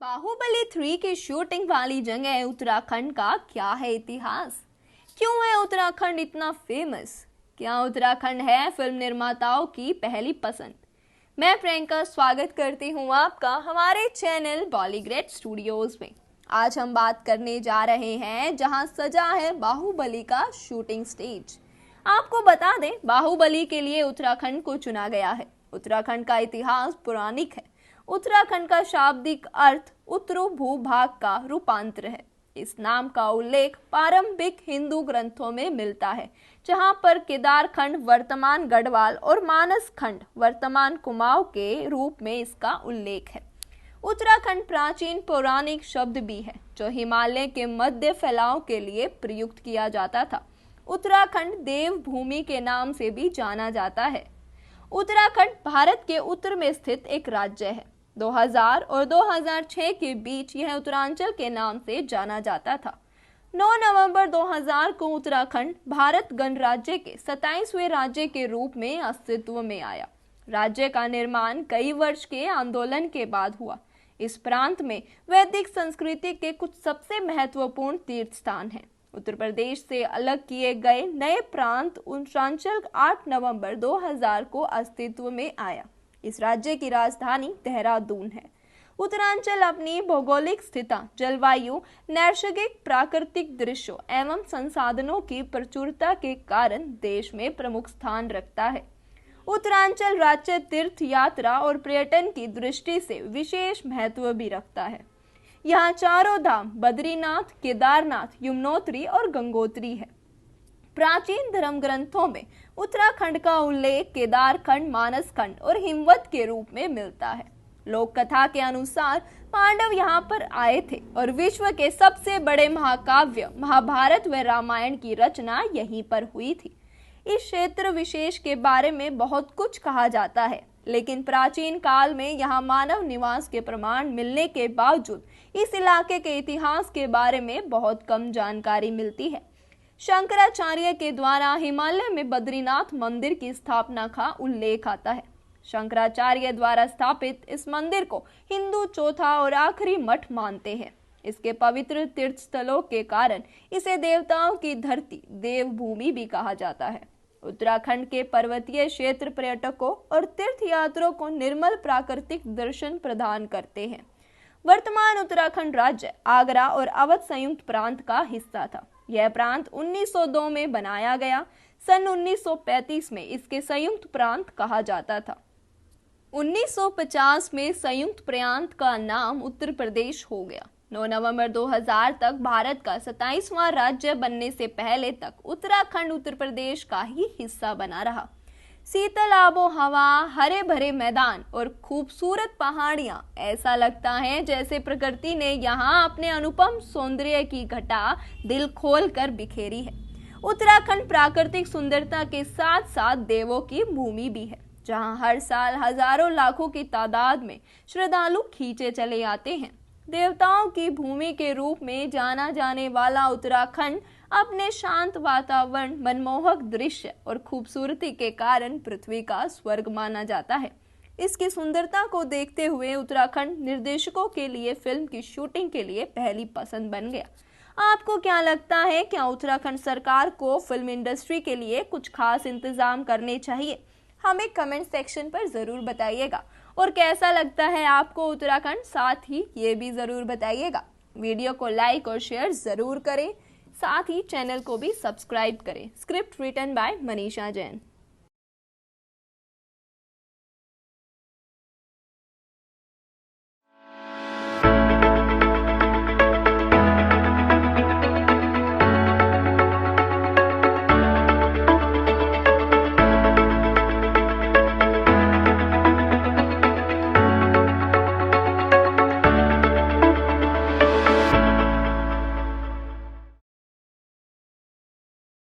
बाहुबली 3 की शूटिंग वाली जगह उत्तराखंड का क्या है इतिहास? क्यों है उत्तराखंड इतना फेमस? क्या उत्तराखंड है फिल्म निर्माताओं की पहली पसंद? मैं प्रियंका स्वागत करती हूँ आपका हमारे चैनल बॉलीग्रेड स्टूडियोज में। आज हम बात करने जा रहे हैं जहां सजा है बाहुबली का शूटिंग स्टेज। आपको बता दें, बाहुबली के लिए उत्तराखंड को चुना गया है। उत्तराखंड का इतिहास पौराणिक है। उत्तराखंड का शाब्दिक अर्थ उत्तरो भूभाग का रूपांतर है। इस नाम का उल्लेख पारंपरिक हिंदू ग्रंथों में मिलता है, जहां पर केदारखंड वर्तमान गढ़वाल और मानस खंड वर्तमान कुमाऊं के रूप में इसका उल्लेख है। उत्तराखंड प्राचीन पौराणिक शब्द भी है जो हिमालय के मध्य फैलाव के लिए प्रयुक्त किया जाता था। उत्तराखंड देव भूमि के नाम से भी जाना जाता है। उत्तराखंड भारत के उत्तर में स्थित एक राज्य है। 2000 और 2006 के बीच यह उत्तरांचल के नाम से जाना जाता था। 9 नवंबर 2000 को उत्तराखंड भारत गणराज्य के 27वें राज्य के रूप में अस्तित्व में आया। राज्य का निर्माण कई वर्ष के आंदोलन के बाद हुआ। इस प्रांत में वैदिक संस्कृति के कुछ सबसे महत्वपूर्ण तीर्थ स्थान हैं। उत्तर प्रदेश से अलग किए गए नए प्रांत उत्तरांचल 8 नवंबर 2000 को अस्तित्व में आया। इस राज्य की राजधानी देहरादून है। उत्तरांचल अपनी भौगोलिक स्थिति, जलवायु, नैसर्गिक प्राकृतिक दृश्यों एवं संसाधनों की प्रचुरता के कारण देश में प्रमुख स्थान रखता है। उत्तरांचल राज्य तीर्थ यात्रा और पर्यटन की दृष्टि से विशेष महत्व भी रखता है। यहाँ चारों धाम बद्रीनाथ, केदारनाथ, यमुनोत्री और गंगोत्री है। प्राचीन धर्म ग्रंथों में उत्तराखंड का उल्लेख केदारखंड, मानसखंड और हिमवत के रूप में मिलता है। लोक कथा के अनुसार पांडव यहाँ पर आए थे और विश्व के सबसे बड़े महाकाव्य महाभारत व रामायण की रचना यहीं पर हुई थी। इस क्षेत्र विशेष के बारे में बहुत कुछ कहा जाता है, लेकिन प्राचीन काल में यहाँ मानव निवास के प्रमाण मिलने के बावजूद इस इलाके के इतिहास के बारे में बहुत कम जानकारी मिलती है। शंकराचार्य के द्वारा हिमालय में बद्रीनाथ मंदिर की स्थापना का उल्लेख आता है। शंकराचार्य द्वारा स्थापित इस मंदिर को हिंदू चौथा और आखिरी मठ मानते हैं। इसके पवित्र तीर्थ स्थलों के कारण इसे देवताओं की धरती, देवभूमि भी कहा जाता है। उत्तराखंड के पर्वतीय क्षेत्र पर्यटकों और तीर्थयात्रियों को निर्मल प्राकृतिक दर्शन प्रदान करते हैं। वर्तमान उत्तराखंड राज्य आगरा और अवध संयुक्त प्रांत का हिस्सा था। यह प्रांत 1902 में बनाया गया। सन 1935 में इसके संयुक्त प्रांत कहा जाता था। 1950 में संयुक्त प्रांत का नाम उत्तर प्रदेश हो गया। 9 नवंबर 2000 तक भारत का 27वां राज्य बनने से पहले तक उत्तराखंड उत्तर प्रदेश का ही हिस्सा बना रहा। शीतल आबो हवा, हरे भरे मैदान और खूबसूरत पहाड़ियां, ऐसा लगता है जैसे प्रकृति ने यहाँ अपने अनुपम सौंदर्य की घटा दिल खोल कर बिखेरी है। उत्तराखंड प्राकृतिक सुंदरता के साथ साथ देवों की भूमि भी है, जहाँ हर साल हजारों लाखों की तादाद में श्रद्धालु खींचे चले आते हैं। देवताओं की भूमि के रूप में जाना जाने वाला उत्तराखंड अपने शांत वातावरण, मनमोहक दृश्य और खूबसूरती के कारण पृथ्वी का स्वर्ग माना जाता है। इसकी सुंदरता को देखते हुए उत्तराखंड निर्देशकों के लिए फिल्म की शूटिंग के लिए पहली पसंद बन गया। आपको क्या लगता है, क्या उत्तराखंड सरकार को फिल्म इंडस्ट्री के लिए कुछ खास इंतजाम करने चाहिए? हमें कमेंट सेक्शन पर ज़रूर बताइएगा। और कैसा लगता है आपको उत्तराखंड, साथ ही ये भी ज़रूर बताइएगा। वीडियो को लाइक और शेयर ज़रूर करें, साथ ही चैनल को भी सब्सक्राइब करें। Script written by Manisha Jain.